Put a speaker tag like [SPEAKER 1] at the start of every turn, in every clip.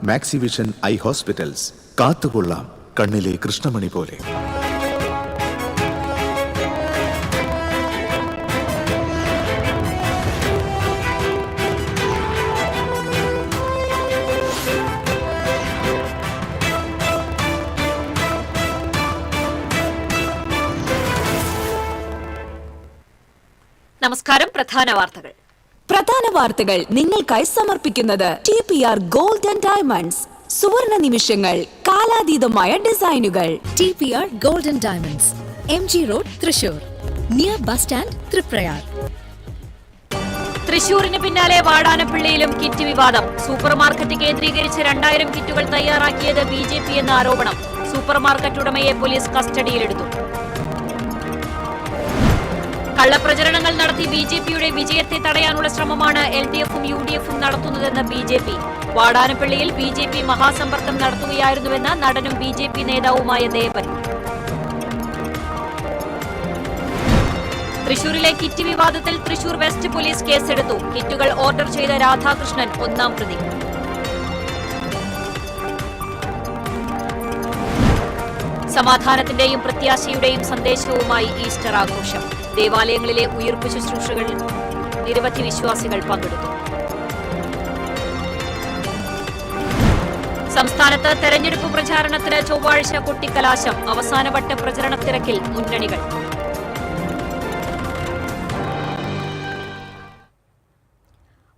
[SPEAKER 1] Maxivision I hospitals കാത്തുകൊള്ളാം കണ്ണിലെ കൃഷ്ണമണി പോലെ.
[SPEAKER 2] നമസ്കാരം. പ്രധാന വാർത്തകൾ നിങ്ങൾക്കായി സമർപ്പിക്കുന്നത് TPR ഗോൾഡ് ആൻഡ് ഡയമണ്ട്സ്. സുവർണ നിമിഷങ്ങൾ, കാലാതീതമായ ഡിസൈനുകൾ.
[SPEAKER 3] TPR gold and diamonds, MG road, Thrissur, near bus stand, Triprayar.
[SPEAKER 2] തൃശൂരിന് പിന്നാലെ വാടാനപ്പള്ളിയിലും കിറ്റ് വിവാദം. സൂപ്പർമാർക്കറ്റ് കേന്ദ്രീകരിച്ച് 2000 കിറ്റുകൾ തയ്യാറാക്കിയത് BJP എന്ന ആരോപണം. സൂപ്പർമാർക്കറ്റ് ഉടമയെ പോലീസ് കസ്റ്റഡിയിലെടുത്തു. കള്ളപ്രചരണങ്ങൾ നടത്തി BJPയുടെ വിജയത്തെ തടയാനുള്ള ശ്രമമാണ് LDFും UDFും നടത്തുന്നതെന്ന് BJP. വാടാനപ്പള്ളിയിൽ BJP മഹാസമ്പർക്കം നടത്തുകയായിരുന്നുവെന്ന് നടനും BJP നേതാവുമായ ദേവൻ. തൃശൂരിലെ കിറ്റ് വിവാദത്തിൽ തൃശൂർ വെസ്റ്റ് പോലീസ് കേസെടുത്തു. കിറ്റുകൾ ഓർഡർ ചെയ്ത രാധാകൃഷ്ണൻ ഒന്നാം പ്രതി. സമാധാനത്തിന്റെയും പ്രത്യാശയുടെയും സന്ദേശവുമായി ഈസ്റ്റർ ആഘോഷം. ദേവാലയങ്ങളിലെ ഉയിർപ്പ് ശുശ്രൂഷകളിൽ നിരവധി വിശ്വാസികൾ പങ്കെടുത്തു. സംസ്ഥാനത്ത് തെരഞ്ഞെടുപ്പ് പ്രചാരണത്തിന് ചൊവ്വാഴ്ച കൊട്ടിക്കലാശം. അവസാനവട്ട പ്രചരണ തിരക്കിൽ മുന്നണികൾ.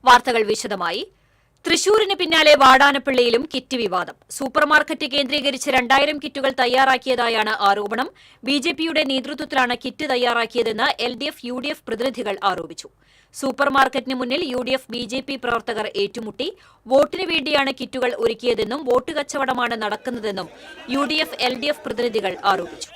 [SPEAKER 2] വാർത്തകൾ വിശദമായി. തൃശൂരിന് പിന്നാലെ വാടാനപ്പള്ളിയിലും കിറ്റ് വിവാദം. സൂപ്പർമാർക്കറ്റ് കേന്ദ്രീകരിച്ച് 2000 കിറ്റുകൾ തയ്യാറാക്കിയതായാണ് ആരോപണം. BJPയുടെ നേതൃത്വത്തിലാണ് കിറ്റ് തയ്യാറാക്കിയതെന്ന് LDF UDF പ്രതിനിധികൾ ആരോപിച്ചു. സൂപ്പർമാർക്കറ്റിന് മുന്നിൽ UDF BJP പ്രവർത്തകർ ഏറ്റുമുട്ടി. വോട്ടിന് വേണ്ടിയാണ് കിറ്റുകൾ ഒരുക്കിയതെന്നും വോട്ട് കച്ചവടമാണ് നടക്കുന്നതെന്നും UDF LDF പ്രതിനിധികൾ ആരോപിച്ചു.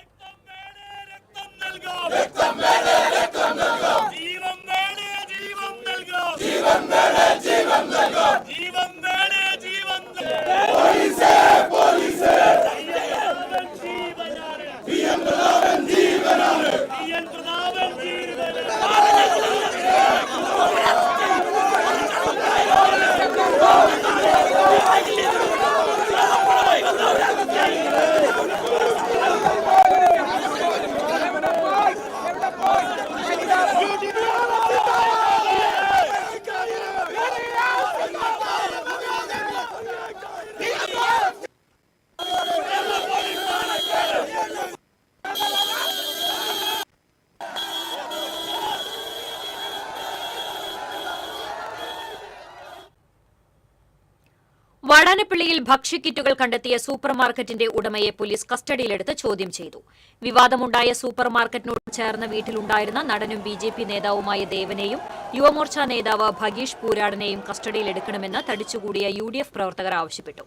[SPEAKER 2] വാടാനപ്പള്ളിയിൽ ഭക്ഷ്യക്കിറ്റുകൾ കണ്ടെത്തിയ സൂപ്പർമാർക്കറ്റിന്റെ ഉടമയെ പോലീസ് കസ്റ്റഡിയിലെടുത്ത് ചോദ്യം ചെയ്തു. വിവാദമുണ്ടായ സൂപ്പർമാർക്കറ്റിനോട് ചേർന്ന വീട്ടിലുണ്ടായിരുന്ന നടനും BJP നേതാവുമായ ദേവനെയും യുവമോർച്ച നേതാവ് ഭഗീഷ് പൂരാടനെയും കസ്റ്റഡിയിലെടുക്കണമെന്ന് തടിച്ചുകൂടിയ UDF പ്രവർത്തകർ ആവശ്യപ്പെട്ടു.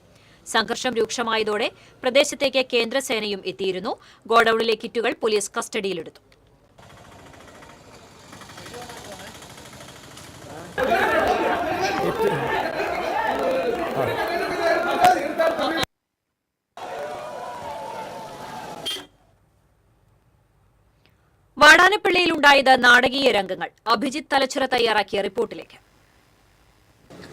[SPEAKER 2] സംഘർഷം രൂക്ഷമായതോടെ പ്രദേശത്തേക്ക് കേന്ദ്രസേനയും എത്തിയിരുന്നു. ഗോഡൌണിലെ കിറ്റുകൾ പോലീസ് കസ്റ്റഡിയിലെടുത്തു. വാടാനപ്പള്ളിയിലുണ്ടായത് നാടകീയ രംഗങ്ങൾ. അഭിജിത്ത് തലച്ചുര തയ്യാറാക്കിയ റിപ്പോർട്ടിലേക്ക്.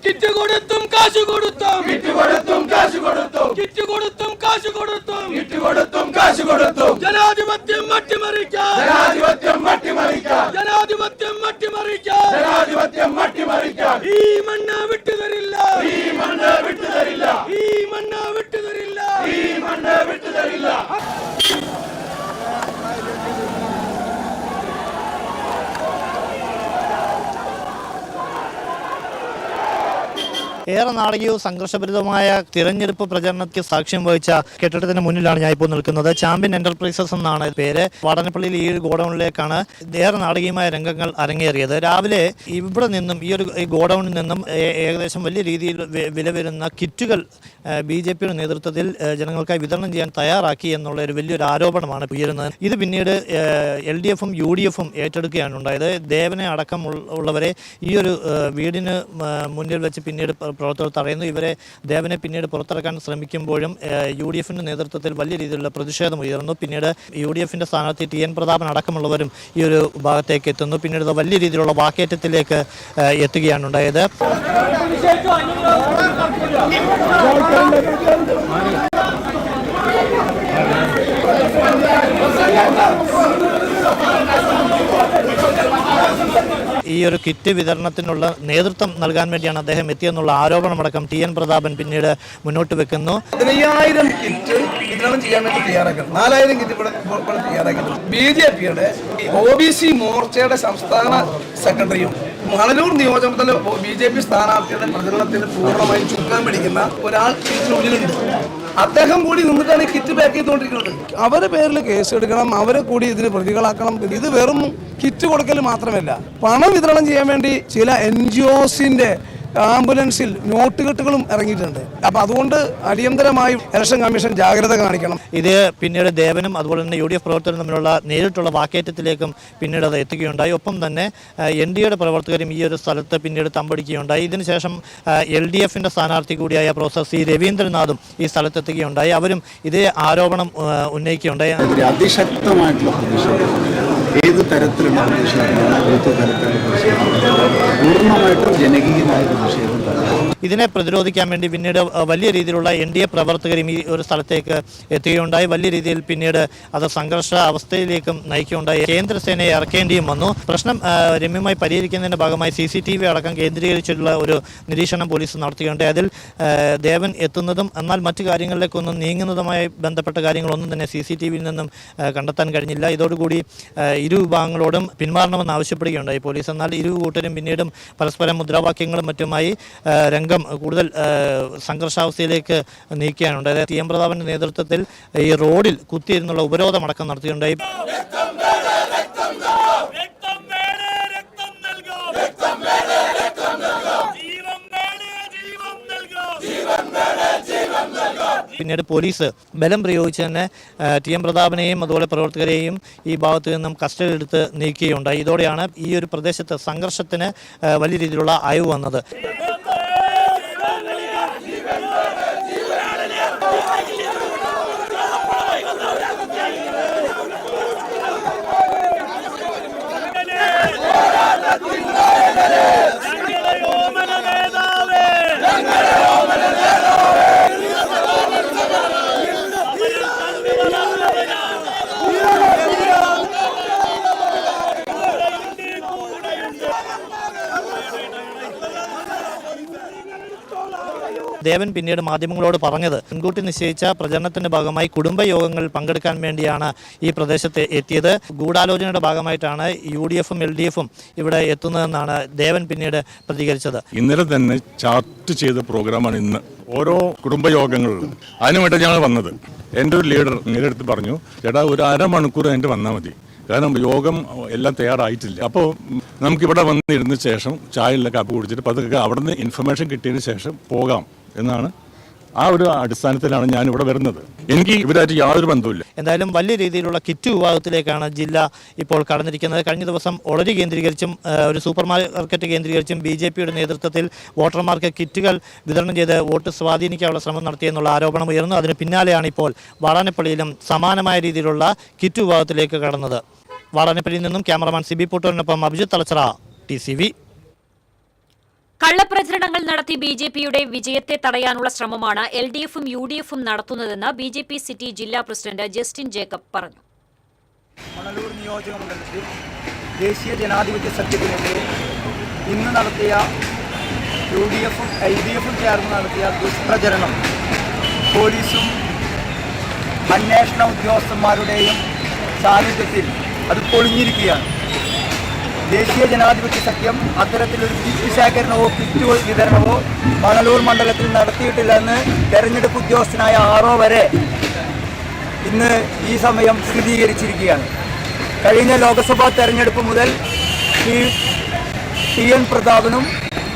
[SPEAKER 4] കിറ്റ് കൊടുത്തും കാശ് കൊടുത്തും കിറ്റ് കൊടുത്തും കാശ് കൊടുത്തും കിറ്റ് കൊടുത്തും കാശ് കൊടുത്തും കിറ്റ് കൊടുത്തും കാശ് കൊടുത്തും ജനാധിപത്യം മട്ടിമറിക്കാൻ ജനാധിപത്യം മട്ടിമറിക്കാൻ ജനാധിപത്യം മട്ടിമറിക്കാൻ ജനാധിപത്യം മട്ടിമറിക്കാൻ ഈ മണ്ണ് വിട്ടുതരില്ല ഈ മണ്ണ് വിട്ടുതരില്ല ഈ മണ്ണ് വിട്ടുതരില്ല ഈ മണ്ണ് വിട്ടുതരില്ല.
[SPEAKER 5] ഏറെ നാടകീയവും സംഘർഷഭരിതമായ തിരഞ്ഞെടുപ്പ് പ്രചരണത്തിന് സാക്ഷ്യം വഹിച്ച കെട്ടിടത്തിന് മുന്നിലാണ് ഞാൻ ഇപ്പോൾ നിൽക്കുന്നത്. ചാമ്പ്യൻ എന്റർപ്രൈസസ് എന്നാണ് പേര്. വാടാനപ്പള്ളിയിൽ ഈ ഗോഡൌണിലേക്കാണ് ഏറെ നാടകീയമായ രംഗങ്ങൾ അരങ്ങേറിയത്. രാവിലെ ഇവിടെ നിന്നും ഈ ഗോഡൌണിൽ നിന്നും ഏകദേശം വലിയ രീതിയിൽ വില വരുന്ന കിറ്റുകൾ BJPയുടെ നേതൃത്വത്തിൽ ജനങ്ങൾക്കായി വിതരണം ചെയ്യാൻ തയ്യാറാക്കി എന്നുള്ള ഒരു വലിയൊരു ആരോപണമാണ് ഉയരുന്നത്. ഇത് പിന്നീട് LDFും UDFും ഏറ്റെടുക്കുകയാണ് ഉണ്ടായത്. ദേവനെ അടക്കം ഉള്ളവരെ ഈ ഒരു വീടിന് മുന്നിൽ വെച്ച് പിന്നീട് പ്രവർത്തകർ തടയുന്നു. ഇവരെ ദേവനെ പിന്നീട് പുറത്തിറക്കാൻ ശ്രമിക്കുമ്പോഴും UDFിൻ്റെ നേതൃത്വത്തിൽ വലിയ രീതിയിലുള്ള പ്രതിഷേധം ഉയർന്നു. പിന്നീട് UDFിൻ്റെ സ്ഥാനാർത്ഥി TN പ്രതാപൻ അടക്കമുള്ളവരും ഈ ഒരു ഭാഗത്തേക്ക് എത്തുന്നു. പിന്നീട് വലിയ രീതിയിലുള്ള വാക്കേറ്റത്തിലേക്ക് എത്തുകയാണ് ഉണ്ടായത്. ഈ ഒരു കിറ്റ് വിതരണത്തിനുള്ള നേതൃത്വം നൽകാൻ വേണ്ടിയാണ് അദ്ദേഹം എത്തിയെന്നുള്ള ആരോപണമടക്കം TN പ്രതാപൻ പിന്നീട് മുന്നോട്ട് വെക്കുന്നു.
[SPEAKER 6] 15,000 കിറ്റ് വിതരണം ചെയ്യാൻ വേണ്ടി തയ്യാറാക്കണം. 4,000 കിറ്റ് തയ്യാറാക്കണം. BJPയുടെ OBC മോർച്ചയുടെ സംസ്ഥാന സെക്രട്ടറിയും മണലൂർ നിയോജകമണ്ഡല BJP സ്ഥാനാർത്ഥിയുടെ പ്രചരണത്തിന് പൂർണ്ണമായും ചുക്കാൻ പിടിക്കുന്ന ഒരാൾ ഇതിനുള്ളിലുണ്ട്. അദ്ദേഹം കൂടി നിന്നിട്ടാണ് കിറ്റ് പാക്ക് ചെയ്തുകൊണ്ടിരിക്കുന്നത്. അവരുടെ പേരിൽ കേസ് എടുക്കണം, അവരെ കൂടി ഇതിന് പ്രതികളാക്കണം. ഇത് വെറും കിറ്റ് കൊടുക്കൽ മാത്രമല്ല, പണം വിതരണം ചെയ്യാൻ വേണ്ടി ചില NGOസിന്റെ ആംബുലൻസിൽ നോട്ടുകെട്ടുകളും ഇറങ്ങിയിട്ടുണ്ട്. അപ്പൊ അതുകൊണ്ട് അടിയന്തരമായി ഇലക്ഷൻ കമ്മീഷൻ ജാഗ്രത കാണിക്കണം.
[SPEAKER 5] ഇത് പിന്നീട് ദേവനും അതുപോലെ തന്നെ UDF പ്രവർത്തകരും തമ്മിലുള്ള നേരിട്ടുള്ള വാക്കേറ്റത്തിലേക്കും പിന്നീട് അത് എത്തുകയുണ്ടായി. ഒപ്പം തന്നെ NDAയുടെ പ്രവർത്തകരും ഈ ഒരു സ്ഥലത്ത് പിന്നീട് തമ്പടിക്കുകയുണ്ടായി. ഇതിനുശേഷം LDFിൻ്റെ സ്ഥാനാർത്ഥി കൂടിയായ പ്രൊഫസർ C രവീന്ദ്രനാഥും ഈ സ്ഥലത്തെത്തുകയുണ്ടായി. അവരും ഇതേ ആരോപണം ഉന്നയിക്കുകയുണ്ടായി.
[SPEAKER 7] അതിശക്തമായിട്ടുള്ള പ്രതിഷേധം, ഏത് തരത്തിലുള്ള പൂർണ്ണമായിട്ടും ജനകീയമായ പ്രതിഷേധം.
[SPEAKER 5] ഇതിനെ പ്രതിരോധിക്കാൻ വേണ്ടി പിന്നീട് വലിയ രീതിയിലുള്ള NDA പ്രവർത്തകരും ഈ ഒരു സ്ഥലത്തേക്ക് എത്തുകയുണ്ടായി. വലിയ രീതിയിൽ പിന്നീട് അത് സംഘർഷ അവസ്ഥയിലേക്കും നയിക്കുകയുണ്ടായി. കേന്ദ്രസേനയെ ഇറക്കേണ്ടിയും വന്നു. പ്രശ്നം രമ്യമായി പരിഹരിക്കുന്നതിൻ്റെ ഭാഗമായി CCTV അടക്കം കേന്ദ്രീകരിച്ചിട്ടുള്ള ഒരു നിരീക്ഷണം പോലീസ് നടത്തുകയുണ്ടായി. അതിൽ ദേവൻ എത്തുന്നതും എന്നാൽ മറ്റു കാര്യങ്ങളിലേക്കൊന്നും നീങ്ങുന്നതുമായി ബന്ധപ്പെട്ട കാര്യങ്ങളൊന്നും തന്നെ CCTVയിൽ നിന്നും കണ്ടെത്താൻ കഴിഞ്ഞില്ല. ഇതോടുകൂടി ഇരു വിഭാഗങ്ങളോടും പിന്മാറണമെന്ന് ആവശ്യപ്പെടുകയുണ്ടായി പോലീസ്. എന്നാൽ ഇരു കൂട്ടരും പിന്നീടും പരസ്പരം മുദ്രാവാക്യങ്ങളും മറ്റുമായി രംഗം കൂടുതൽ സംഘർഷാവസ്ഥയിലേക്ക് നീക്കുകയാണുണ്ടായത്. TN പ്രതാപന്റെ നേതൃത്വത്തിൽ ഈ റോഡിൽ കുത്തിയിരുന്നുള്ള ഉപരോധമടക്കം നടത്തിയിട്ടുണ്ടായി. പിന്നീട് പോലീസ് ബലം പ്രയോഗിച്ച് തന്നെ TN പ്രതാപനെയും അതുപോലെ പ്രവർത്തകരെയും ഈ ഭാഗത്തു നിന്നും കസ്റ്റഡിയിൽ എടുത്ത് നീക്കുകയുണ്ടായി. ഇതോടെയാണ് ഈ ഒരു പ്രദേശത്ത് സംഘർഷത്തിന് വലിയ രീതിയിലുള്ള അയവ് വന്നത്. ദേവൻ പിന്നീട് മാധ്യമങ്ങളോട് പറഞ്ഞത് മുൻകൂട്ടി നിശ്ചയിച്ച പ്രചരണത്തിന്റെ ഭാഗമായി കുടുംബയോഗങ്ങളിൽ പങ്കെടുക്കാൻ വേണ്ടിയാണ് ഈ പ്രദേശത്ത് എത്തിയത്. ഗൂഢാലോചനയുടെ ഭാഗമായിട്ടാണ് UDFും LDFും ഇവിടെ എത്തുന്നതെന്നാണ് ദേവൻ പിന്നീട് പ്രതികരിച്ചത്.
[SPEAKER 8] ഇന്നലെ തന്നെ ചാർട്ട് ചെയ്ത പ്രോഗ്രാമാണ് ഇന്ന് ഓരോ കുടുംബയോഗങ്ങളിലും. അതിനുവേണ്ടി ഞങ്ങൾ വന്നത്. എൻ്റെ ഒരു ലീഡർ നേരെടുത്ത് പറഞ്ഞു, ചേട്ടാ ഒരു അരമണിക്കൂർ എൻ്റെ വന്നാൽ മതി, കാരണം യോഗം എല്ലാം തയ്യാറായിട്ടില്ല. അപ്പോൾ നമുക്കിവിടെ വന്നിരുന്ന ശേഷം ചായയിലെ കാപ്പി കുടിച്ചിട്ട് പതുക്കെ അവിടെ നിന്ന് ഇൻഫർമേഷൻ കിട്ടിയതിന് ശേഷം പോകാം എന്നാണ്. ആ ഒരു അടിസ്ഥാനത്തിലാണ് ഞാൻ ഇവിടെ വരുന്നത്. എനിക്ക് ഇവരായിട്ട് യാതൊരു ബന്ധവുമില്ല.
[SPEAKER 5] എന്തായാലും വലിയ രീതിയിലുള്ള കിറ്റ് വിഭാഗത്തിലേക്കാണ് ജില്ല ഇപ്പോൾ കടന്നിരിക്കുന്നത്. കഴിഞ്ഞ ദിവസം ഒളരി കേന്ദ്രീകരിച്ചും ഒരു സൂപ്പർ മാർക്കറ്റ് കേന്ദ്രീകരിച്ചും BJPയുടെ നേതൃത്വത്തിൽ വോട്ടർമാർക്ക് കിറ്റുകൾ വിതരണം ചെയ്ത് വോട്ട് സ്വാധീനിക്കാനുള്ള ശ്രമം നടത്തിയെന്നുള്ള ആരോപണം ഉയർന്നു. അതിന് പിന്നാലെയാണ് ഇപ്പോൾ വാടാനപ്പള്ളിയിലും സമാനമായ രീതിയിലുള്ള കിറ്റ് വിഭാഗത്തിലേക്ക് കടന്നത്. വാടാനപ്പള്ളിയിൽ നിന്നും ക്യാമറമാൻ CB പൂട്ടൂരിനൊപ്പം അഭിജിത്ത് തലച്ചറ, TCV.
[SPEAKER 2] കള്ളപ്രചരണങ്ങൾ നടത്തി BJPയുടെ വിജയത്തെ തടയാനുള്ള ശ്രമമാണ് LDFും UDFും നടത്തുന്നതെന്ന് BJP സിറ്റി ജില്ലാ പ്രസിഡന്റ് ജസ്റ്റിൻ ജേക്കബ് പറഞ്ഞു.
[SPEAKER 9] മണലൂർ നിയോജക മണ്ഡലത്തിൽ ദേശീയ ജനാധിപത്യ സഖ്യത്തിനെതിരെ ഇന്ന് നടത്തിയ UDFും LDFും ചേർന്ന് നടത്തിയ ദുഷ്പ്രചരണം പോലീസും അന്വേഷണ ഉദ്യോഗസ്ഥന്മാരുടെയും സാന്നിധ്യത്തിൽ അത് പൊളിഞ്ഞിരിക്കുകയാണ്. ദേശീയ ജനാധിപത്യ സഖ്യം അത്തരത്തിലൊരു കിറ്റ് ശേഖരണമോ കിറ്റ് വിതരണമോ മണലൂർ മണ്ഡലത്തിൽ നടത്തിയിട്ടില്ലെന്ന് തെരഞ്ഞെടുപ്പ് ഉദ്യോഗസ്ഥനായ RO വരെ ഇന്ന് ഈ സമയം സ്ഥിരീകരിച്ചിരിക്കുകയാണ്. കഴിഞ്ഞ ലോക്സഭാ തെരഞ്ഞെടുപ്പ് മുതൽ TN പ്രതാപനും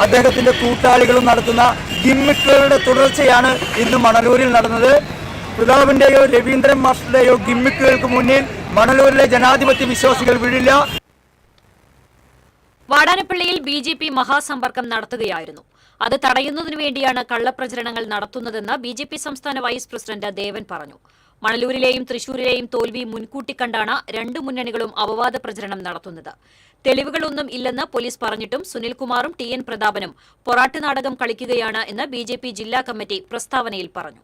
[SPEAKER 9] അദ്ദേഹത്തിൻ്റെ കൂട്ടാളികളും നടത്തുന്ന ഗിമ്മിക്കുകളുടെ തുടർച്ചയാണ് ഇന്ന് മണലൂരിൽ നടന്നത്. പ്രതാപിന്റെയോ രവീന്ദ്രൻ മാസ്റ്ററുടെയോ ഗിമ്മിക്കുകൾക്ക് മുന്നിൽ മണലൂരിലെ ജനാധിപത്യ വിശ്വാസികൾ വീഴില്ല.
[SPEAKER 2] വാടാനപ്പള്ളിയിൽ BJP മഹാസമ്പർക്കം നടത്തുകയായിരുന്നു. അത് തടയുന്നതിനു വേണ്ടിയാണ് കള്ളപ്രചരണങ്ങൾ നടത്തുന്നതെന്ന് BJP സംസ്ഥാന വൈസ് പ്രസിഡന്റ് ദേവൻ പറഞ്ഞു. മണലൂരിലെയും തൃശൂരിലെയും തോൽവി മുൻകൂട്ടി കണ്ടാണ് രണ്ടു മുന്നണികളും അപവാദ പ്രചരണം നടത്തുന്നത്. തെളിവുകളൊന്നും ഇല്ലെന്ന് പോലീസ് പറഞ്ഞിട്ടും സുനിൽകുമാറും TN പ്രതാപനും പൊറാട്ട് നാടകം കളിക്കുകയാണ് എന്ന് BJP ജില്ലാ കമ്മിറ്റി പ്രസ്താവനയിൽ പറഞ്ഞു.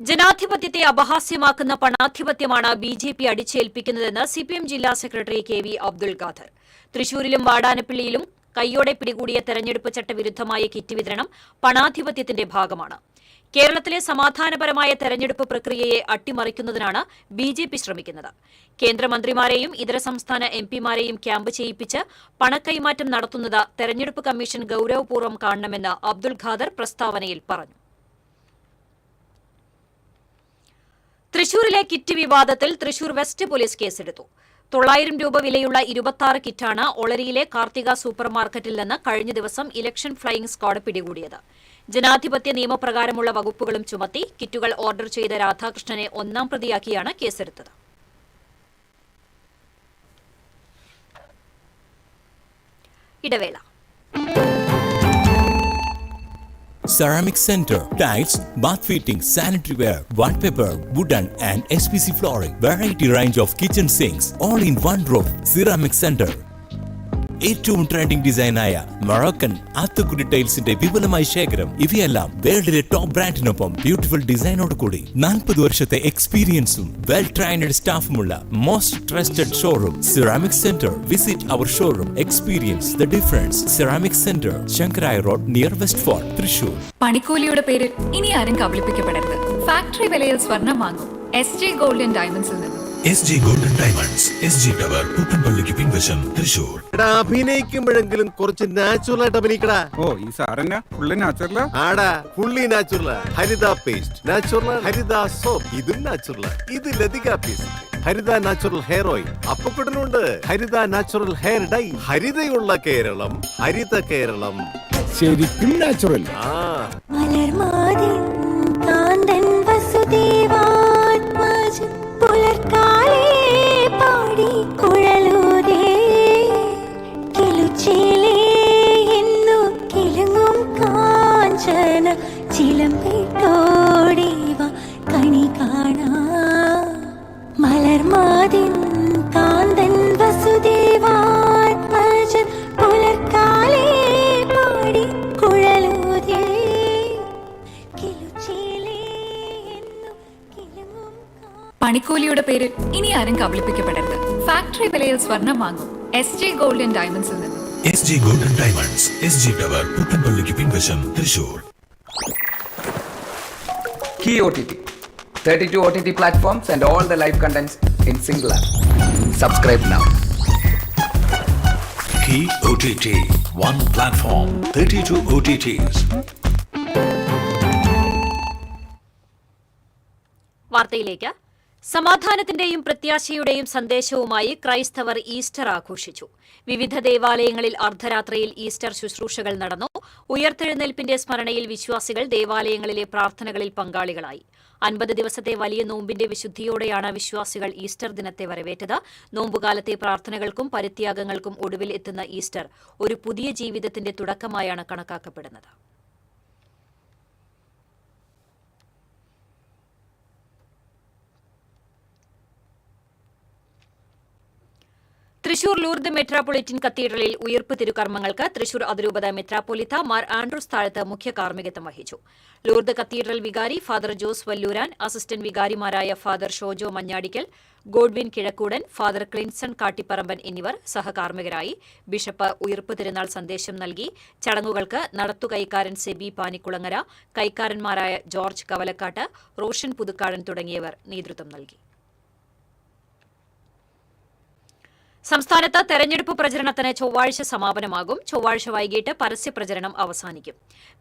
[SPEAKER 2] ജനാധിപത്യത്തെ അപഹാസ്യമാക്കുന്ന പണാധിപത്യമാണ് BJP അടിച്ചേൽപ്പിക്കുന്നതെന്ന് CPM ജില്ലാ സെക്രട്ടറി KV അബ്ദുൽ ഖാദർ. തൃശൂരിലും വാടാനപ്പള്ളിയിലും കൈയോടെ പിടികൂടിയ തെരഞ്ഞെടുപ്പ് ചട്ടവിരുദ്ധമായ കിറ്റ് വിതരണം പണാധിപത്യത്തിന്റെ ഭാഗമാണ്. കേരളത്തിലെ സമാധാനപരമായ തെരഞ്ഞെടുപ്പ് പ്രക്രിയയെ അട്ടിമറിക്കുന്നതിനാണ് BJP ശ്രമിക്കുന്നത്. കേന്ദ്രമന്ത്രിമാരെയും ഇതര സംസ്ഥാന MPമാരെയും ക്യാമ്പ് ചെയ്യിപ്പിച്ച് പണക്കൈമാറ്റം നടത്തുന്നത് തെരഞ്ഞെടുപ്പ് കമ്മീഷൻ ഗൌരവപൂർവ്വം കാണണമെന്ന് അബ്ദുൽ ഖാദർ പ്രസ്താവനയിൽ പറഞ്ഞു. തൃശൂരിലെ കിറ്റ് വിവാദത്തിൽ തൃശൂർ വെസ്റ്റ് പോലീസ് കേസെടുത്തു. 900 രൂപ വിലയുള്ള 26 കിറ്റാണ് ഒളരിയിലെ കാർത്തിക സൂപ്പർ മാർക്കറ്റിൽ നിന്ന് കഴിഞ്ഞ ദിവസം ഇലക്ഷൻ ഫ്ലൈയിംഗ് സ്ക്വാഡ് പിടികൂടിയത്. ജനാധിപത്യ നിയമപ്രകാരമുള്ള വകുപ്പുകളും ചുമത്തി കിറ്റുകൾ ഓർഡർ ചെയ്ത രാധാകൃഷ്ണനെ 1-ാം പ്രതിയാക്കിയാണ് കേസെടുത്തത്. ഇടവേള.
[SPEAKER 10] Ceramic Center, tiles, bath fittings, sanitary ware, wallpaper, wooden and SPC flooring, variety range of kitchen sinks, all in one roof. Ceramic Center. ഏറ്റവും ട്രെൻഡിംഗ് ഡിസൈനായ മൊറോക്കൻ ആത്തുക്കുടി ടൈൽസിന്റെ വിപുലമായ ശേഖരം. ഇവയെല്ലാം വേൾഡിലെ ടോപ്പ് ബ്രാൻഡിനൊപ്പം ബ്യൂട്ടിഫുൾ ഡിസൈനോട് കൂടി 40 വർഷത്തെ എക്സ്പീരിയൻസും വെൽ ട്രെയിനഡ് സ്റ്റാഫുമുള്ള most trusted showroom ceramic centre. Visit our showroom, experience the difference. Ceramic centre, Shankaraya road, near West Fort, Thrissur.
[SPEAKER 3] പണിക്കൂലിയുടെ പേരിൽ ഇനി ആരും കബളിപ്പിക്കപ്പെടരുത്. ഫാക്ടറി വിലയിൽ സ്വർണം വാങ്ങും SG ഗോൾഡ് & ഡയമണ്ട്സിൽ നിന്ന്.
[SPEAKER 10] SG gold & diamonds, SG tower, പുത്തൻപള്ളിക്ക് പിൻവശം, തൃശൂർ.
[SPEAKER 1] അഭിനയിക്കുമ്പോഴെങ്കിലും കുറച്ച് നാച്ചുറൽ ആയിട്ട് അഭിനയിക്കടാ.
[SPEAKER 6] ഈ സാറന്നെ ഫുള്ളി നാച്ചുറൽ
[SPEAKER 1] ആടാ, fully natural. Haritha paste natural, Haritha soap ഇതും നാച്ചുറൽ, ഇത് Lathika paste, Haritha natural hair oil, അപ്പക്കുട്ടനുണ്ട് ഹരിത നാച്ചുറൽ ഹെയർ ഡൈ. ഹരിതയുള്ള കേരളം, ഹരിത കേരളം,
[SPEAKER 6] ശരിക്കും നാച്ചുറൽ.
[SPEAKER 3] പണിക്കൂലിയുടെ പേരിൽ ഇനി ആരും കബളിപ്പിക്കപ്പെടരുത്. ഫാക്ടറി വിലയിൽ സ്വർണം വാങ്ങും SG ഗോൾഡ് & ഡയമണ്ട്സിൽ നിന്ന്.
[SPEAKER 10] SG gold & diamonds, SG tower, പുത്തൻപള്ളിക്ക് പിൻവശം, Thrissur.
[SPEAKER 11] Key OTT, 32 OTT platforms and all the live contents in single app. Subscribe now.
[SPEAKER 10] Key OTT, one platform, 32 OTTs.
[SPEAKER 2] വാർത്തയിലേക്ക്. സമാധാനത്തിന്റെയും പ്രത്യാശയുടെയും സന്ദേശവുമായി ക്രൈസ്തവർ ഈസ്റ്റർ ആഘോഷിച്ചു. വിവിധ ദേവാലയങ്ങളിൽ അർദ്ധരാത്രിയിൽ ഈസ്റ്റർ ശുശ്രൂഷകൾ നടന്നു. ഉയർത്തെഴുന്നേൽപ്പിന്റെ സ്മരണയിൽ വിശ്വാസികൾ ദേവാലയങ്ങളിലെ പ്രാർത്ഥനകളിൽ പങ്കാളികളായി. 50 ദിവസത്തെ വലിയ നോമ്പിന്റെ വിശുദ്ധിയോടെയാണ് വിശ്വാസികൾ ഈസ്റ്റർ ദിനത്തെ വരവേറ്റത്. നോമ്പുകാലത്തെ പ്രാർത്ഥനകൾക്കും പരിത്യാഗങ്ങൾക്കും ഒടുവിൽ എത്തുന്ന ഈസ്റ്റർ ഒരു പുതിയ ജീവിതത്തിന്റെ തുടക്കമായാണ് കണക്കാക്കപ്പെടുന്നത്. തൃശൂർ ലൂർദ് മെട്രോപൊളിറ്റൻ കത്തീഡ്രലിൽ ഉയിർപ്പ് തിരുകർമ്മങ്ങൾക്ക് തൃശൂർ അതിരൂപത മെത്രാപ്പൊലിത്ത മാർ ആൻഡ്രൂസ് താഴത്ത് മുഖ്യ കാർമ്മികത്വം വഹിച്ചു. ലൂർദ് കത്തീഡ്രൽ വികാരി ഫാദർ ജോസ് വല്ലൂരാൻ, അസിസ്റ്റന്റ് വികാരിമാരായ ഫാദർ ഷോജോ മഞ്ഞാടിക്കൽ, ഗോഡ്വിൻ കിഴക്കൂടൻ, ഫാദർ ക്ലിൻസൺ കാട്ടിപ്പറമ്പൻ എന്നിവർ സഹകാർമ്മികരായി. ബിഷപ്പ് ഉയിർപ്പ് തിരുനാൾ സന്ദേശം നൽകി. ചടങ്ങുകൾക്ക് നടത്തുകൈക്കാരൻ സെബി പാനിക്കുളങ്ങര, കൈക്കാരന്മാരായ ജോർജ് കവലക്കാട്ട്, റോഷൻ പുതുക്കാടൻ തുടങ്ങിയവർ നേതൃത്വം നൽകി. സംസ്ഥാനത്ത് തെരഞ്ഞെടുപ്പ് പ്രചരണത്തിന് ചൊവ്വാഴ്ച സമാപനമാകും. ചൊവ്വാഴ്ച വൈകിട്ട് പരസ്യപ്രചരണം അവസാനിക്കും.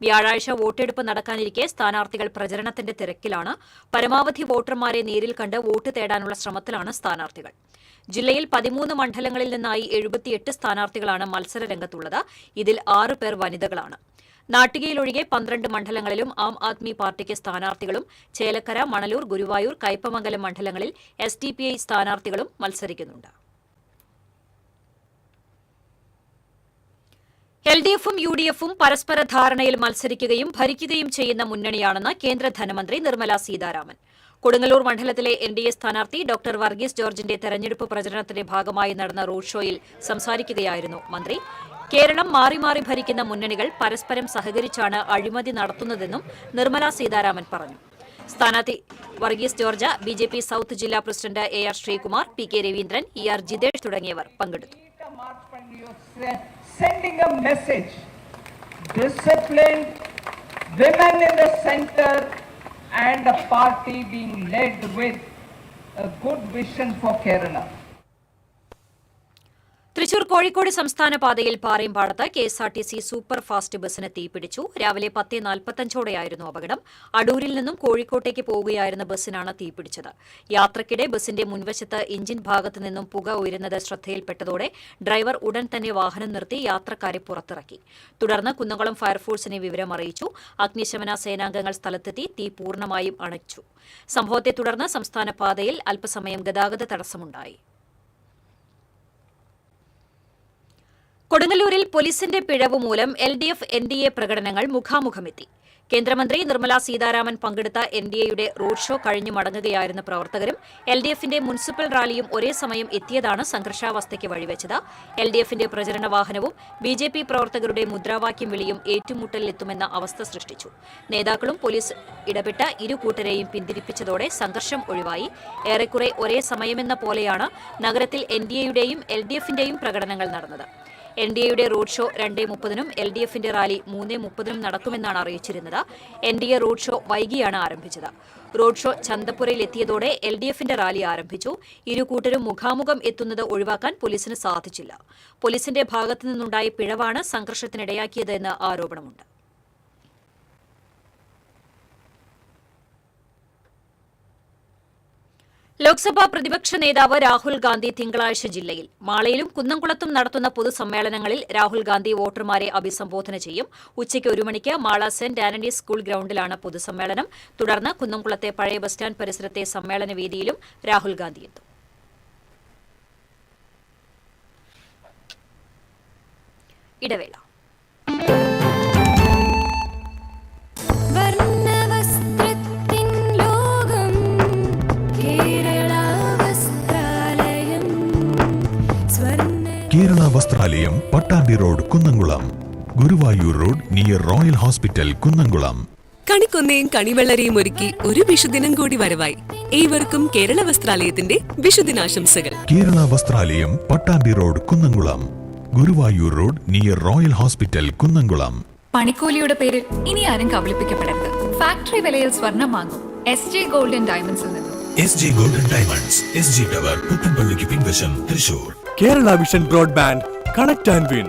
[SPEAKER 2] വ്യാഴാഴ്ച വോട്ടെടുപ്പ് നടക്കാനിരിക്കെ സ്ഥാനാർത്ഥികൾ പ്രചരണത്തിന്റെ തിരക്കിലാണ്. പരമാവധി വോട്ടർമാരെ നേരിൽ കണ്ട് വോട്ട് തേടാനുള്ള ശ്രമത്തിലാണ് സ്ഥാനാർത്ഥികൾ. ജില്ലയിൽ 13 മണ്ഡലങ്ങളിൽ നിന്നായി 78 സ്ഥാനാർത്ഥികളാണ് മത്സരരംഗത്തുള്ളത്. ഇതിൽ 6 പേർ വനിതകളാണ്. നാട്ടികയിലൊഴികെ 12 മണ്ഡലങ്ങളിലും ആം ആദ്മി പാർട്ടിക്ക് സ്ഥാനാർത്ഥികളും ചേലക്കര, മണലൂർ, ഗുരുവായൂർ, കയ്പമംഗലം മണ്ഡലങ്ങളിൽ SDPI സ്ഥാനാർത്ഥികളും മത്സരിക്കുന്നുണ്ട്. LDFും UDFും പരസ്പര ധാരണയിൽ മത്സരിക്കുകയും ഭരിക്കുകയും ചെയ്യുന്ന മുന്നണിയാണെന്ന് കേന്ദ്ര ധനമന്ത്രി നിർമ്മല സീതാരാമൻ. കൊടുങ്ങല്ലൂർ മണ്ഡലത്തിലെ NDA സ്ഥാനാർത്ഥി ഡോക്ടർ വർഗീസ് ജോർജിന്റെ തെരഞ്ഞെടുപ്പ് പ്രചരണത്തിന്റെ ഭാഗമായി നടന്ന റോഡ് ഷോയിൽ സംസാരിക്കുകയായിരുന്നു മന്ത്രി. കേരളം മാറി മാറി ഭരിക്കുന്ന മുന്നണികൾ പരസ്പരം സഹകരിച്ചാണ് അഴിമതി നടത്തുന്നതെന്നും നിർമ്മല സീതാരാമൻ പറഞ്ഞു. സ്ഥാനാർത്ഥി വർഗീസ് ജോർജ്, BJP സൌത്ത് ജില്ലാ president AR Sreekumar, PK Raveendran, ER Jithesh തുടങ്ങിയവർ പങ്കെടുത്തു.
[SPEAKER 9] Sending a message, disciplined, women in the center, and a party being led with a good vision for Kerala.
[SPEAKER 2] Thrissur Kozhikode സംസ്ഥാന പാതയിൽ പാറേമ്പാടത്ത് KSRTC സൂപ്പർ ഫാസ്റ്റ് ബസിന് തീപിടിച്ചു. രാവിലെ 10:45ഓടെയായിരുന്നു അപകടം. അടൂരിൽ നിന്നും കോഴിക്കോട്ടേക്ക് പോവുകയായിരുന്ന ബസിനാണ് തീപിടിച്ചത്. യാത്രക്കിടെ ബസിന്റെ മുൻവശത്ത് എഞ്ചിൻ ഭാഗത്തു നിന്നും പുക ഉയരുന്നത് ശ്രദ്ധയിൽപ്പെട്ടതോടെ ഡ്രൈവർ ഉടൻ തന്നെ വാഹനം നിർത്തി യാത്രക്കാരെ പുറത്തിറക്കി. തുടർന്ന് കുന്നംകുളം ഫയർഫോഴ്സിനെ വിവരം അറിയിച്ചു. അഗ്നിശമന സേനാംഗങ്ങൾ സ്ഥലത്തെത്തി തീ പൂർണ്ണമായും അണച്ചു. സംഭവത്തെ തുടർന്ന് സംസ്ഥാന പാതയിൽ അല്പസമയം ഗതാഗത തടസ്സമുണ്ടായി. കൊടുങ്ങല്ലൂരിൽ പോലീസിന്റെ പിഴവ് മൂലം LDF NDA പ്രകടനങ്ങൾ മുഖാമുഖമെത്തി. കേന്ദ്രമന്ത്രി നിർമ്മല സീതാരാമൻ പങ്കെടുത്ത NDAയുടെ റോഡ് ഷോ കഴിഞ്ഞു മടങ്ങുകയായിരുന്ന പ്രവർത്തകരും LDFന്റെ മുനിസിപ്പൽ റാലിയും ഒരേ സമയം എത്തിയതാണ് സംഘർഷാവസ്ഥയ്ക്ക് വഴിവെച്ചത്. LDFന്റെ പ്രചരണ വാഹനവും BJP പ്രവർത്തകരുടെ മുദ്രാവാക്യം വിളിയും ഏറ്റുമുട്ടലിലെത്തുമെന്ന അവസ്ഥ സൃഷ്ടിച്ചു. നേതാക്കളും പോലീസ് ഇടപെട്ട് ഇരു കൂട്ടരെയും പിന്തിരിപ്പിച്ചതോടെ സംഘർഷം ഒഴിവായി. ഏറെക്കുറെ ഒരേ സമയമെന്ന പോലെയാണ് നഗരത്തിൽ NDAയുടെയും LDFന്റെയും പ്രകടനങ്ങൾ നടന്നത്. NDAയുടെ റോഡ് ഷോ 2:30-നും LDFന്റെ റാലി 3:30-നും നടക്കുമെന്നാണ് അറിയിച്ചിരുന്നത്. NDA റോഡ് ഷോ വൈകിയാണ് ആരംഭിച്ചത്. റോഡ് ഷോ ചന്തപ്പുരയിലെത്തിയതോടെ LDFന്റെ റാലി ആരംഭിച്ചു. ഇരു കൂട്ടരും മുഖാമുഖം എത്തുന്നത് ഒഴിവാക്കാൻ പോലീസിന് സാധിച്ചില്ല. പോലീസിന്റെ ഭാഗത്തു നിന്നുണ്ടായ പിഴവാണ് സംഘർഷത്തിനിടയാക്കിയതെന്ന് ആരോപണമുണ്ട്. ലോക്സഭാ പ്രതിപക്ഷ നേതാവ് രാഹുൽ ഗാന്ധി തിങ്കളാഴ്ച ജില്ലയിൽ മാളയിലും കുന്നംകുളത്തും നടത്തുന്ന പൊതുസമ്മേളനങ്ങളിൽ രാഹുൽ ഗാന്ധി വോട്ടർമാരെ അഭിസംബോധന ചെയ്യും. ഉച്ചയ്ക്ക് 1 മണിക്ക് മാള സെന്റ് ആന്റണീസ് സ്കൂൾ ഗ്രൌണ്ടിലാണ് പൊതുസമ്മേളനം. തുടർന്ന് കുന്നംകുളത്തെ പഴയ ബസ് സ്റ്റാൻഡ് പരിസരത്തെ സമ്മേളന വേദിയിലും രാഹുൽ ഗാന്ധി എത്തും. ഇടവേള.
[SPEAKER 10] Kerala Vasthralayam, Pattambi road, Kunnamkulam. Guruvayur road near Royal Hospital, Kunnamkulam.
[SPEAKER 12] കണിക്കൊന്നയും കണിവെള്ളരെയും ഒരുക്കി ഒരു വിഷുദിനം കൂടി വരവായി. ഏവർക്കും കേരള വസ്ത്രാലയത്തിന്റെ വിഷുദിനാശംസകൾ.
[SPEAKER 10] Kerala Vasthralayam, Pattambi road, Kunnamkulam. Guruvayur road near Royal Hospital, Kunnamkulam.
[SPEAKER 3] പണിക്കൂലിയുടെ പേരിൽ ഇനി ആരും കബളിപ്പിക്കപ്പെടരുത്. ഫാക്ടറി വിലയിൽ സ്വർണം വാങ്ങും SJ ഗോൾഡ് ആൻഡ് ഡയമണ്ട്സിൽ നിന്നും.
[SPEAKER 10] SJ gold and diamonds, SG tower, പുത്തൻപള്ളിക്ക് പിൻവശം, Thrissur.
[SPEAKER 13] Kerala vision broadband connect and win.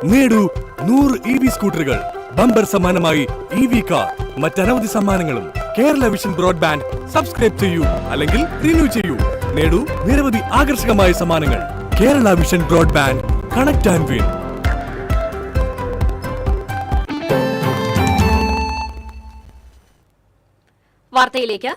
[SPEAKER 13] നേടൂ 100 EV സ്കൂട്ടറുകൾ, ബമ്പർ സമ്മാനമായി EV കാർ, മറ്റനവധി സമ്മാനങ്ങളും. കേരള വിഷൻ ബ്രോഡ്ബാൻഡ് സബ്സ്ക്രൈബ് ചെയ്യൂ, അല്ലെങ്കിൽ റിന്യൂ ചെയ്യൂ. നേടൂ നിരവധി ആകർഷകമായ സമ്മാനങ്ങൾ. Kerala vision broadband connect and win.
[SPEAKER 2] വാർത്തയിലേക്ക്.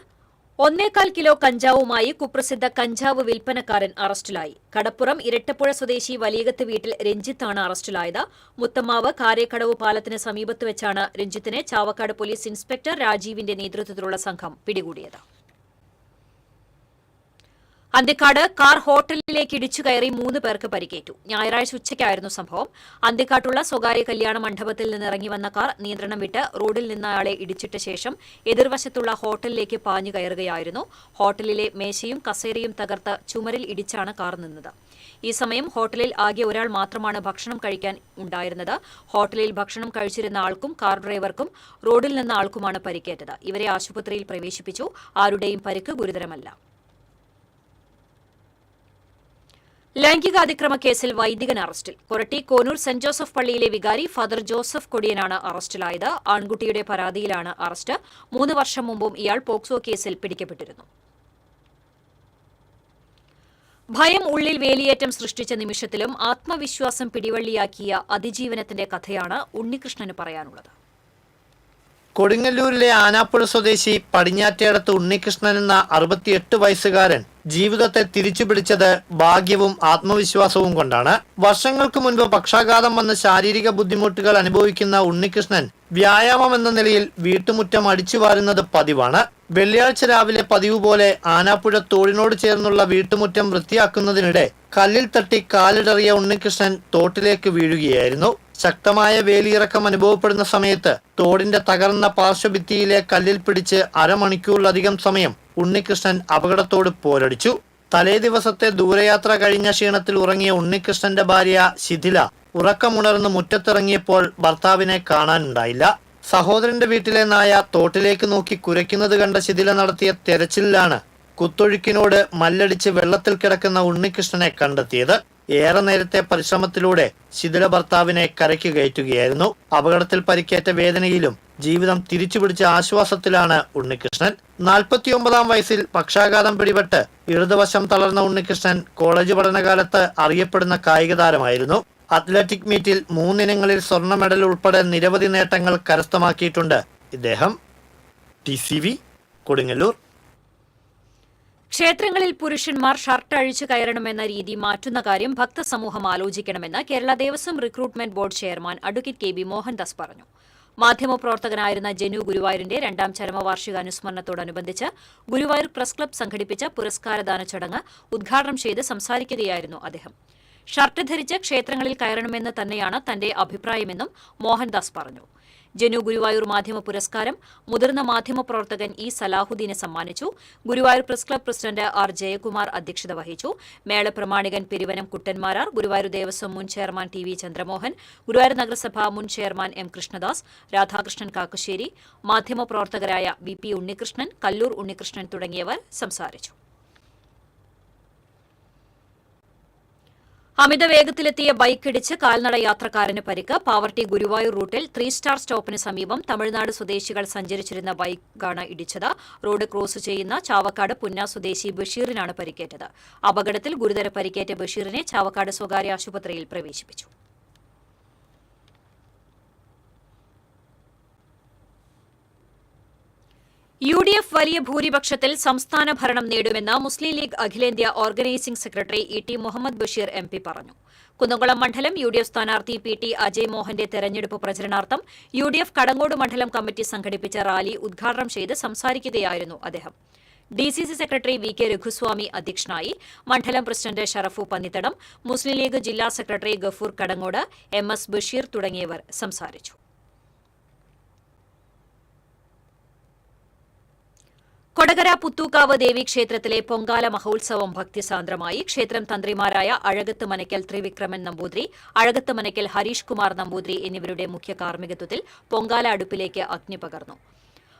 [SPEAKER 2] 1.25 കിലോ കഞ്ചാവുമായി കുപ്രസിദ്ധ കഞ്ചാവ് വിൽപ്പനക്കാരൻ അറസ്റ്റിലായി. കടപ്പുറം ഇരട്ടപ്പുഴ സ്വദേശി വലിയകത്ത് വീട്ടിൽ രഞ്ജിത്താണ് അറസ്റ്റിലായത്. മുത്തമ്മാവ് കാരേക്കടവ് പാലത്തിന് സമീപത്ത് വെച്ചാണ് രഞ്ജിത്തിനെ ചാവക്കാട് പോലീസ് ഇൻസ്പെക്ടർ രാജീവിന്റെ നേതൃത്വത്തിലുള്ള സംഘം പിടികൂടിയത്. അന്തിക്കാട് കാർ ഹോട്ടലിലേക്ക് ഇടിച്ചു കയറി 3 പേർക്ക് പരിക്കേറ്റു. ഞായറാഴ്ച ഉച്ചയ്ക്കായിരുന്നു സംഭവം. അന്തിക്കാട്ടുള്ള സ്വകാര്യ കല്യാണ മണ്ഡപത്തിൽ നിന്ന് ഇറങ്ങി വന്ന കാർ നിയന്ത്രണം വിട്ട് റോഡിൽ നിന്നയാളെ ഇടിച്ചിട്ട ശേഷം എതിർവശത്തുള്ള ഹോട്ടലിലേക്ക് പാഞ്ഞു കയറുകയായിരുന്നു. ഹോട്ടലിലെ മേശയും കസേരയും തകർത്ത് ചുമരിൽ ഇടിച്ചാണ് കാർ നിന്നത്. ഈ സമയം ഹോട്ടലിൽ ആകെ ഒരാൾ മാത്രമാണ് ഭക്ഷണം കഴിക്കാൻ ഉണ്ടായിരുന്നത്. ഹോട്ടലിൽ ഭക്ഷണം കഴിച്ചിരുന്ന ആൾക്കും കാർ ഡ്രൈവർക്കും റോഡിൽ നിന്ന ആൾക്കുമാണ് പരിക്കേറ്റത്. ഇവരെ ആശുപത്രിയിൽ പ്രവേശിപ്പിച്ചു. ആരുടെയും പരിക്ക് ഗുരുതരമല്ല. ലൈംഗികാതിക്രമ കേസിൽ വൈദികൻ അറസ്റ്റിൽ. കൊരട്ടി കോനൂർ സെന്റ് ജോസഫ് പള്ളിയിലെ വികാരി ഫാദർ ജോസഫ് കൊടിയനാണ് അറസ്റ്റിലായത്. ആൺകുട്ടിയുടെ പരാതിയിലാണ് അറസ്റ്റ്. 3 വർഷം മുമ്പും ഇയാൾ പോക്സോ കേസിൽ പിടിക്കപ്പെട്ടിരുന്നു. ഭയം ഉള്ളിൽ വേലിയേറ്റം സൃഷ്ടിച്ച നിമിഷത്തിലും ആത്മവിശ്വാസം പിടിവള്ളിയാക്കിയ അതിജീവനത്തിന്റെ കഥയാണ് ഉണ്ണികൃഷ്ണന് പറയാനുള്ളത്.
[SPEAKER 5] കൊടുങ്ങല്ലൂരിലെ ആനാപ്പുഴ സ്വദേശി പടിഞ്ഞാറ്റേടത്ത് ഉണ്ണികൃഷ്ണൻ എന്ന 68 വയസ്സുകാരൻ ജീവിതത്തെ തിരിച്ചുപിടിച്ചത് ഭാഗ്യവും ആത്മവിശ്വാസവും കൊണ്ടാണ്. വർഷങ്ങൾക്ക് മുൻപ് പക്ഷാഘാതം വന്ന് ശാരീരിക ബുദ്ധിമുട്ടുകൾ അനുഭവിക്കുന്ന ഉണ്ണികൃഷ്ണൻ വ്യായാമം എന്ന നിലയിൽ വീട്ടുമുറ്റം അടിച്ചുവാരുന്നത് പതിവാണ്. വെള്ളിയാഴ്ച രാവിലെ പതിവ് പോലെ ആനാപ്പുഴ തോടിനോട് ചേർന്നുള്ള വീട്ടുമുറ്റം വൃത്തിയാക്കുന്നതിനിടെ കല്ലിൽ തട്ടി കാലിടറിയ ഉണ്ണികൃഷ്ണൻ തോട്ടിലേക്ക് വീഴുകയായിരുന്നു. ശക്തമായ വേലിയിറക്കം അനുഭവപ്പെടുന്ന സമയത്ത് തോടിന്റെ തകർന്ന പാർശ്വഭിത്തിയിലെ കല്ലിൽ പിടിച്ച് അരമണിക്കൂറിലധികം സമയം ഉണ്ണികൃഷ്ണൻ അപകടത്തോട് പോരടിച്ചു. തലേ ദിവസത്തെ ദൂരയാത്ര കഴിഞ്ഞ ക്ഷീണത്തിൽ ഉറങ്ങിയ ഉണ്ണികൃഷ്ണന്റെ ഭാര്യ ശിഥില ഉറക്കമുണർന്ന് മുറ്റത്തിറങ്ങിയപ്പോൾ ഭർത്താവിനെ കാണാനുണ്ടായില്ല. സഹോദരന്റെ വീട്ടിലെ നായ തോട്ടിലേക്ക് നോക്കി കുരയ്ക്കുന്നത് കണ്ട ശിഥില നടത്തിയ തെരച്ചിലിലാണ് കുത്തൊഴുക്കിനോട് മല്ലടിച്ച് വെള്ളത്തിൽ കിടക്കുന്ന ഉണ്ണികൃഷ്ണനെ കണ്ടെത്തിയത്. ഏറെ നേരത്തെ പരിശ്രമത്തിലൂടെ ശിഥില ഭർത്താവിനെ കരയ്ക്ക് കയറ്റുകയായിരുന്നു. അപകടത്തിൽ പരിക്കേറ്റ വേദനയിലും ജീവിതം തിരിച്ചുപിടിച്ച ആശ്വാസത്തിലാണ് ഉണ്ണികൃഷ്ണൻ. 49-ാം വയസ്സിൽ പക്ഷാഘാതം പിടിപെട്ട് ഇടതുവശം തളർന്ന ഉണ്ണികൃഷ്ണൻ കോളേജ് പഠനകാലത്ത് അറിയപ്പെടുന്ന കായിക താരമായിരുന്നു. അത്ലറ്റിക് മീറ്റിൽ 3 ഇനങ്ങളിൽ സ്വർണ്ണ മെഡൽ ഉൾപ്പെടെ നിരവധി നേട്ടങ്ങൾ കരസ്ഥമാക്കിയിട്ടുണ്ട് ഇദ്ദേഹം. TCV കൊടുങ്ങല്ലൂർ.
[SPEAKER 2] ക്ഷേത്രങ്ങളിൽ പുരുഷന്മാർ ഷർട്ട് അഴിച്ചു കയറണമെന്ന രീതി മാറ്റുന്ന കാര്യം ഭക്തസമൂഹം ആലോചിക്കണമെന്ന് Kerala Devaswom recruitment board chairman advocate KB Mohandas പറഞ്ഞു. മാധ്യമപ്രവർത്തകനായിരുന്ന ജനു ഗുരുവായൂരിന്റെ 2ാം ചരമവാർഷിക അനുസ്മരണത്തോടനുബന്ധിച്ച് ഗുരുവായൂർ പ്രസ് ക്ലബ്ബ് സംഘടിപ്പിച്ച പുരസ്കാരദാന ചടങ്ങ് ഉദ്ഘാടനം ചെയ്ത് സംസാരിക്കുകയായിരുന്നു അദ്ദേഹം. ഷർട്ട് ധരിച്ച് ക്ഷേത്രങ്ങളിൽ കയറണമെന്ന് തന്നെയാണ് തന്റെ അഭിപ്രായമെന്നും മോഹൻദാസ് പറഞ്ഞു. ജനു ഗുരുവായൂർ മാധ്യമ പുരസ്കാരം മുതിർന്ന മാധ്യമപ്രവർത്തകൻ ഇ സലാഹുദ്ദീനെ സമ്മാനിച്ചു. Guruvayur press club president R Jayakumar അധ്യക്ഷത വഹിച്ചു. മേള പ്രമാണികൻ പെരുവനം കുട്ടന്മാരാർ, ഗുരുവായൂർ ദേവസ്വം മുൻ ചെയർമാൻ TV ചന്ദ്രമോഹൻ, ഗുരുവായൂർ നഗരസഭ മുൻ ചെയർമാൻ M കൃഷ്ണദാസ്, രാധാകൃഷ്ണൻ കാക്കശ്ശേരി, മാധ്യമപ്രവർത്തകരായ VP ഉണ്ണികൃഷ്ണൻ, കല്ലൂർ ഉണ്ണികൃഷ്ണൻ തുടങ്ങിയവർ സംസാരിച്ചു. അമിത വേഗത്തിലെത്തിയ ബൈക്കിടിച്ച് കാൽനട യാത്രക്കാരന് പരിക്ക്. പാവർട്ടി ഗുരുവായൂർ റൂട്ടിൽ 3 സ്റ്റാർ സ്റ്റോപ്പിന് സമീപം തമിഴ്നാട് സ്വദേശികൾ സഞ്ചരിച്ചിരുന്ന ബൈക്കാണ് ഇടിച്ചത്. റോഡ് ക്രോസ് ചെയ്യുന്ന ചാവക്കാട് പുന്ന സ്വദേശി ബഷീറിനാണ് പരിക്കേറ്റത്. അപകടത്തിൽ ഗുരുതര പരിക്കേറ്റ ബഷീറിനെ ചാവക്കാട് സ്വകാര്യ ആശുപത്രിയിൽ പ്രവേശിപ്പിച്ചു. UDF വലിയ ഭൂരിപക്ഷത്തിൽ സംസ്ഥാന ഭരണം നേടുമെന്ന് മുസ്ലിം ലീഗ് അഖിലേന്ത്യാ organising secretary ET Muhammad Basheer MP പറഞ്ഞു. കുന്നംകുളം മണ്ഡലം UDF സ്ഥാനാർത്ഥി PT അജയ് മോഹന്റെ തെരഞ്ഞെടുപ്പ് പ്രചരണാർത്ഥം UDF കടങ്ങോട് മണ്ഡലം കമ്മിറ്റി സംഘടിപ്പിച്ച റാലി ഉദ്ഘാടനം ചെയ്ത് സംസാരിക്കുകയായിരുന്നു അദ്ദേഹം. DCC സെക്രട്ടറി VK രഘുസ്വാമി അധ്യക്ഷനായി. മണ്ഡലം പ്രസിഡന്റ് ഷറഫു പന്നിത്തടം, മുസ്ലിം ലീഗ് ജില്ലാ സെക്രട്ടറി ഗഫൂർ കടങ്ങോട്, MS ബഷീർ തുടങ്ങിയവർ സംസാരിച്ചു. കൊടകര പുത്തൂക്കാവ് ദേവീക്ഷേത്രത്തിലെ പൊങ്കാല മഹോത്സവം ഭക്തിസാന്ദ്രമായി. ക്ഷേത്രം തന്ത്രിമാരായ അഴകത്ത് മനയ്ക്കൽ ത്രിവിക്രമൻ നമ്പൂതിരി, അഴകത്ത് മനയ്ക്കൽ ഹരീഷ് കുമാർ നമ്പൂതിരി എന്നിവരുടെ മുഖ്യ കാർമ്മികത്വത്തിൽ പൊങ്കാല അടുപ്പിലേക്ക് അഗ്നി പകർന്നു.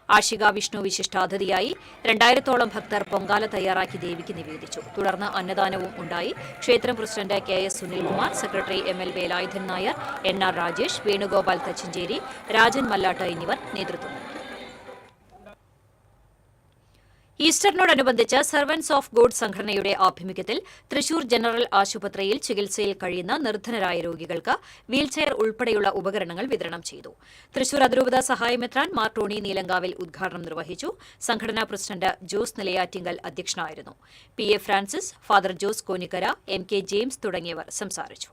[SPEAKER 2] ആഷിക വിഷ്ണു വിശിഷ്ടാതിഥിയായി. 2000-ഓളം ഭക്തർ പൊങ്കാല തയ്യാറാക്കി ദേവിക്ക് നിവേദിച്ചു. തുടർന്ന് അന്നദാനവും ഉണ്ടായി. ക്ഷേത്രം president KS Sunilkumar, secretary ML Velayudhan Nair, NR Rajesh, Venugopal Thachinchery, Rajan Mallatt എന്നിവർ നേതൃത്വം നൽകി. ഈസ്റ്ററിനോടനുബന്ധിച്ച് സർവന്റ്സ് ഓഫ് ഗോഡ് സംഘടനയുടെ ആഭിമുഖ്യത്തിൽ തൃശൂർ ജനറൽ ആശുപത്രിയിൽ ചികിത്സയിൽ കഴിയുന്ന നിർധനരായ രോഗികൾക്ക് വീൽചെയർ ഉൾപ്പെടെയുള്ള ഉപകരണങ്ങൾ വിതരണം ചെയ്തു. തൃശൂർ അതിരൂപത സഹായമെത്രാൻ മാർ ടോണി നീലങ്കാവിൽ ഉദ്ഘാടനം നിർവഹിച്ചു. സംഘടനാ പ്രസിഡന്റ് ജോസ് നിലയാറ്റിങ്കൽ അധ്യക്ഷനായിരുന്നു. PA Francis, father Jose Konikkara, MK James തുടങ്ങിയവർ സംസാരിച്ചു.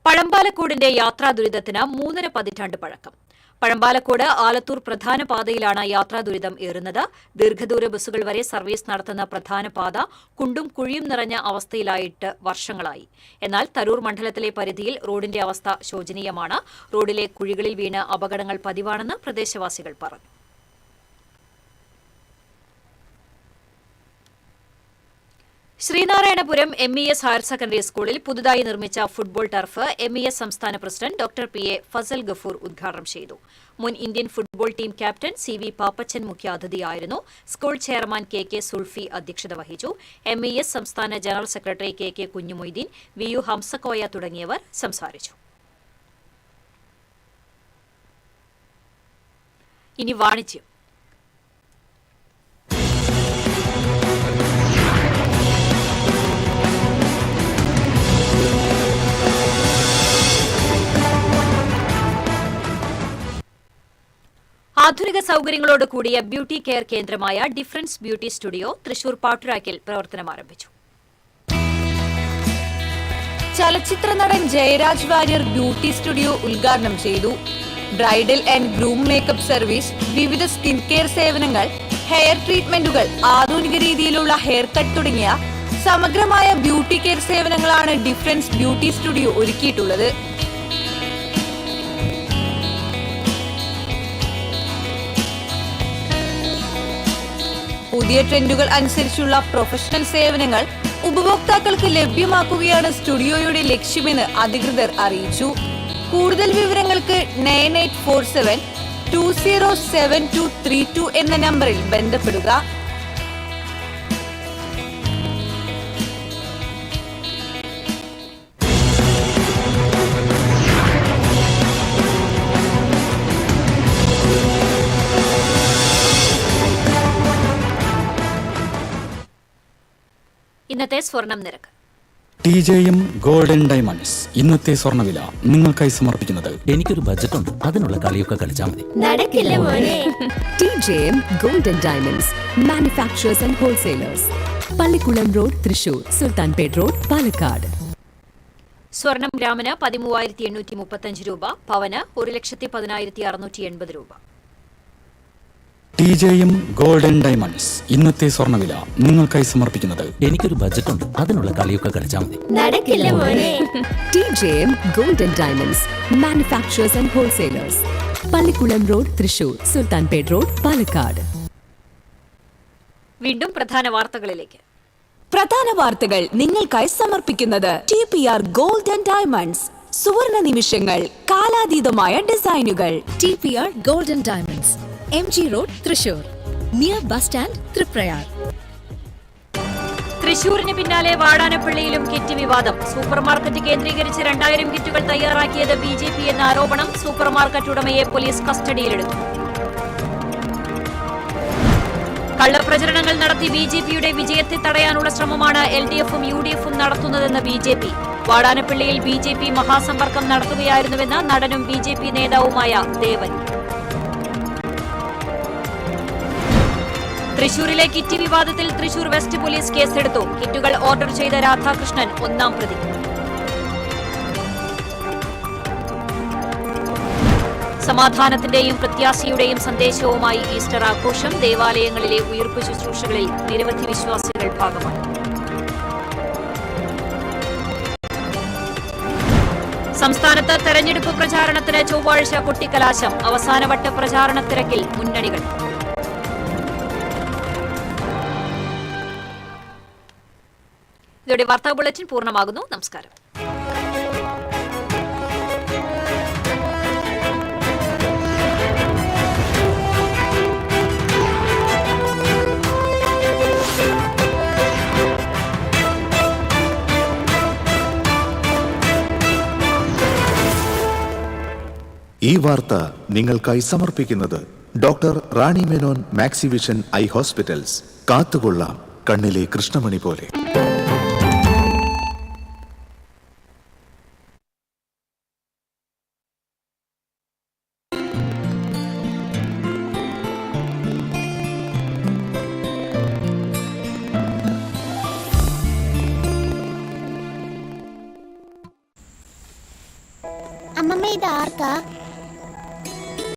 [SPEAKER 2] പഴമ്പാലക്കോടിന്റെ യാത്രാ ദുരിതത്തിന് 3.5 പതിറ്റാണ്ട് പഴക്കം. പഴമ്പാലക്കോട് ആലത്തൂർ പ്രധാന പാതയിലാണ് യാത്രാ ദുരിതം ഏറുന്നത്. ദീർഘദൂര ബസ്സുകൾ വരെ സർവീസ് നടത്തുന്ന പ്രധാന പാത കുണ്ടും കുഴിയും നിറഞ്ഞ അവസ്ഥയിലായിട്ട് വർഷങ്ങളായി. എന്നാൽ തരൂർ മണ്ഡലത്തിലെ പരിധിയിൽ റോഡിന്റെ അവസ്ഥ ശോചനീയമാണ്. റോഡിലെ കുഴികളിൽ വീണ് അപകടങ്ങൾ പതിവാണെന്ന് പ്രദേശവാസികൾ പറഞ്ഞു. ശ്രീനാരായണപുരം MES ഹയർ സെക്കൻഡറി സ്കൂളിൽ പുതുതായി നിർമ്മിച്ച ഫുട്ബോൾ ടർഫ് MES സംസ്ഥാന president doctor PA Fazal Gafoor ഉദ്ഘാടനം ചെയ്തു. മുൻ Indian football team captain CV Pappachan മുഖ്യാതിഥിയായിരുന്നു. സ്കൂൾ ചെയർമാൻ KK സുൾഫി അധ്യക്ഷത വഹിച്ചു. MES സംസ്ഥാന general secretary KK Kunjumoideen, VU Hamsakoya തുടങ്ങിയവർ സംസാരിച്ചു. ഇനി വാണിജ്യം. ആധുനിക സൗകര്യങ്ങളോട് കൂടിയ ബ്യൂട്ടി കെയർ കേന്ദ്രമായ ഡിഫറൻസ് ബ്യൂട്ടി സ്റ്റുഡിയോ തൃശൂർ പാട്ടുരാക്കിൽ പ്രവർത്തനം ആരംഭിച്ചു.
[SPEAKER 14] ചലച്ചിത്ര നടൻ ജയരാജ് വാര്യർ ബ്യൂട്ടി സ്റ്റുഡിയോ ഉദ്ഘാടനം ചെയ്തു. Bridal and groom makeup service, വിവിധ സ്കിൻ കെയർ സേവനങ്ങൾ, ഹെയർ ട്രീറ്റ്മെന്റുകൾ, ആധുനിക രീതിയിലുള്ള ഹെയർ കട്ട് തുടങ്ങിയ സമഗ്രമായ ബ്യൂട്ടി കെയർ സേവനങ്ങളാണ് ഡിഫറൻസ് ബ്യൂട്ടി സ്റ്റുഡിയോ ഒരുക്കിയിട്ടുള്ളത്. പുതിയ ട്രെൻഡുകൾ അനുസരിച്ചുള്ള പ്രൊഫഷണൽ സേവനങ്ങൾ ഉപഭോക്താക്കൾക്ക് ലഭ്യമാക്കുകയാണ് സ്റ്റുഡിയോയുടെ ലക്ഷ്യമെന്ന് അധികൃതർ അറിയിച്ചു. കൂടുതൽ വിവരങ്ങൾക്ക് 9847207232 എന്ന നമ്പറിൽ ബന്ധപ്പെടുക.
[SPEAKER 2] ഇന്നത്തെ സ്വർണം നിരക്ക്.
[SPEAKER 15] TJM ഗോൾഡൻ ഡയമണ്ട്സ് ഇന്നത്തെ സ്വർണ്ണവില നിങ്ങൾക്കായി സമർപ്പിക്കുന്നത്
[SPEAKER 10] എനിക്കൊരു ബജറ്റ് ഉണ്ട്, അതിനുള്ള കളിയൊക്കെ കളിച്ചാൽ മതി.
[SPEAKER 12] നടക്കില്ല മോനെ. TJM golden diamonds manufacturers and wholesalers, Pallikulam road, Thrissur, Sultanpet road, Palakkad.
[SPEAKER 2] സ്വർണം ഗ്രാമിന് 13,835 രൂപ, പവന് 1,10,680 രൂപ.
[SPEAKER 15] TJM ഗോൾഡൻ ഡയമണ്ട്സ് ഇന്നത്തെ സ്വർണ്ണവില നിങ്ങൾക്കായി സമർപ്പിക്കുന്നത്
[SPEAKER 10] എനിക്കൊരു ബജറ്റ് ഉണ്ട്, അതിനുള്ള കളിയൊക്കെ കളിച്ചാൽ മതി.
[SPEAKER 12] നടക്കില്ല മോനെ. TJM golden diamonds manufacturers and wholesalers, Pallikulam road, Thrissur, Sultanpet road, Palakkad.
[SPEAKER 2] വീണ്ടും പ്രധാന വാർത്തകളിലേക്ക്.
[SPEAKER 14] പ്രധാന വാർത്തകൾ നിങ്ങൾക്കായി സമർപ്പിക്കുന്നത് TPR ഗോൾഡൻ ഡയമണ്ട്സ്. സുവർണ നിമിഷങ്ങൾ, കാലാതീതമായ ഡിസൈനുകൾ.
[SPEAKER 12] TPR golden diamonds, MG road, Thrissur, near bus stand, Triprayar.
[SPEAKER 2] തൃശൂരിന് പിന്നാലെ വാടാനപ്പള്ളിയിലും കിറ്റ് വിവാദം. സൂപ്പർമാർക്കറ്റ് കേന്ദ്രീകരിച്ച് 2000 കിറ്റുകൾ തയ്യാറാക്കിയത് BJP എന്ന ആരോപണം. സൂപ്പർമാർക്കറ്റ് ഉടമയെ പോലീസ് കസ്റ്റഡിയിലെടുത്തു. കള്ളപ്രചരണങ്ങൾ നടത്തി BJPയുടെ വിജയത്തെ തടയാനുള്ള ശ്രമമാണ് LDFും UDFും നടത്തുന്നതെന്ന് BJP. വാടാനപ്പള്ളിയിൽ BJP മഹാസമ്പർക്കം നടത്തുകയായിരുന്നുവെന്ന് നടനും BJP നേതാവുമായ ദേവൻ. തൃശൂരിലെ കിറ്റ് വിവാദത്തിൽ തൃശൂർ വെസ്റ്റ് പോലീസ് കേസെടുത്തു. കിറ്റുകൾ ഓർഡർ ചെയ്ത രാധാകൃഷ്ണൻ ഒന്നാം പ്രതി. സമാധാനത്തിന്റെയും പ്രത്യാശയുടെയും സന്ദേശവുമായി ഈസ്റ്റർ ആഘോഷം. ദേവാലയങ്ങളിലെ ഉയിർപ്പ് ശുശ്രൂഷകളിൽ നിരവധി വിശ്വാസികൾ ഭാഗമായി. സംസ്ഥാനത്ത് തെരഞ്ഞെടുപ്പ് പ്രചാരണത്തിന് ചൊവ്വാഴ്ച കൊട്ടിക്കലാശം. അവസാനവട്ട പ്രചാരണ തിരക്കിൽ മുന്നണികൾ. ഇതോടെ വാർത്താ ബുള്ളറ്റിൻ പൂർണ്ണമാകുന്നു. നമസ്കാരം.
[SPEAKER 16] ഈ വാർത്ത നിങ്ങൾക്കായി സമർപ്പിക്കുന്നത് doctor Rani Menon Maxivision I hospitals. കാത്തുകൊള്ളാം കണ്ണിലെ കൃഷ്ണമണി പോലെ.
[SPEAKER 17] അമ്മമ്മ ഇത് ആർക്കാ?